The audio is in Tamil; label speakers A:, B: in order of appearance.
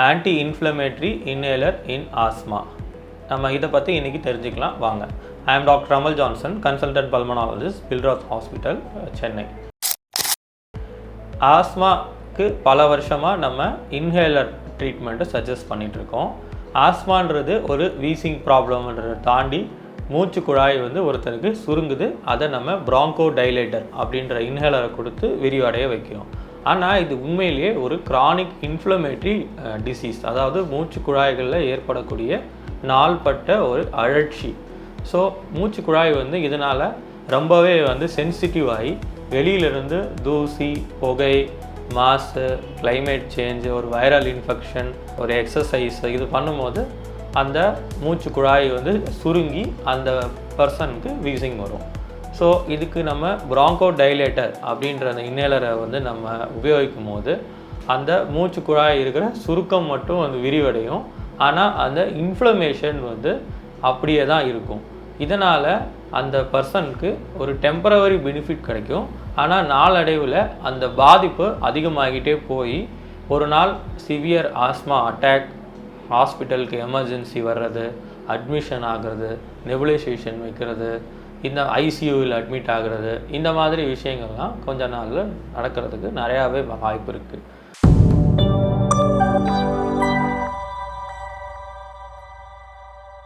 A: Anti inflammatory inhaler in asthma. நம்ம இதை பற்றி இன்றைக்கி தெரிஞ்சுக்கலாம் வாங்க. I am doctor Amal Johnson, consultant pulmonologist, Billroth hospital, Chennai. ஆஸ்மாக்கு பல வருஷமாக நம்ம இன்ஹேலர் ட்ரீட்மெண்ட்டை சஜஸ்ட் பண்ணிகிட்ருக்கோம். ஆஸ்மான்றது ஒரு வீசிங் ப்ராப்ளம்ன்றதை தாண்டி மூச்சு குழாய் ஒருத்தருக்கு சுருங்குது. அதை நம்ம ப்ராங்கோ டைலேட்டர் அப்படின்ற இன்ஹேலரை கொடுத்து விரிவடைய வைக்கிறோம். ஆனால் இது உண்மையிலேயே ஒரு கிரானிக் இன்ஃப்ளமேட்டரி டிசீஸ், அதாவது மூச்சு குழாய்களில் ஏற்படக்கூடிய நாள்பட்ட ஒரு அழற்சி. ஸோ மூச்சு குழாய் இதனால் ரொம்பவே சென்சிட்டிவ் ஆகி வெளியிலிருந்து தூசி, புகை, மாசு, கிளைமேட் சேஞ்ச், ஒரு வைரல் இன்ஃபெக்ஷன், ஒரு எக்ஸசைஸ் இது பண்ணும்போது அந்த மூச்சு குழாய் சுருங்கி அந்த பர்சனுக்கு வீசிங் வரும். ஸோ இதுக்கு நம்ம ப்ராங்கோ டைலேட்டர் அப்படின்ற அந்த இன்ஹேலரை நம்ம உபயோகிக்கும் போது அந்த மூச்சு குழாய் இருக்கிற சுருக்கம் மட்டும் விரிவடையும். ஆனால் அந்த இன்ஃப்ளமேஷன் அப்படியே தான் இருக்கும். இதனால் அந்த பர்சனுக்கு ஒரு டெம்பரவரி பெனிஃபிட் கிடைக்கும். ஆனால் நாளடைவில் அந்த பாதிப்பு அதிகமாகிட்டே போய் ஒரு நாள் சிவியர் ஆஸ்மா அட்டாக், ஹாஸ்பிட்டலுக்கு எமர்ஜென்சி வர்றது, அட்மிஷன் ஆகிறது, நெபுலைசேஷன் வைக்கிறது, இந்த ஐசியூவில் அட்மிட் ஆகிறது, இந்த மாதிரி விஷயங்கள்லாம் கொஞ்ச நாளில் நடக்கிறதுக்கு நிறையாவே வாய்ப்பு இருக்குது.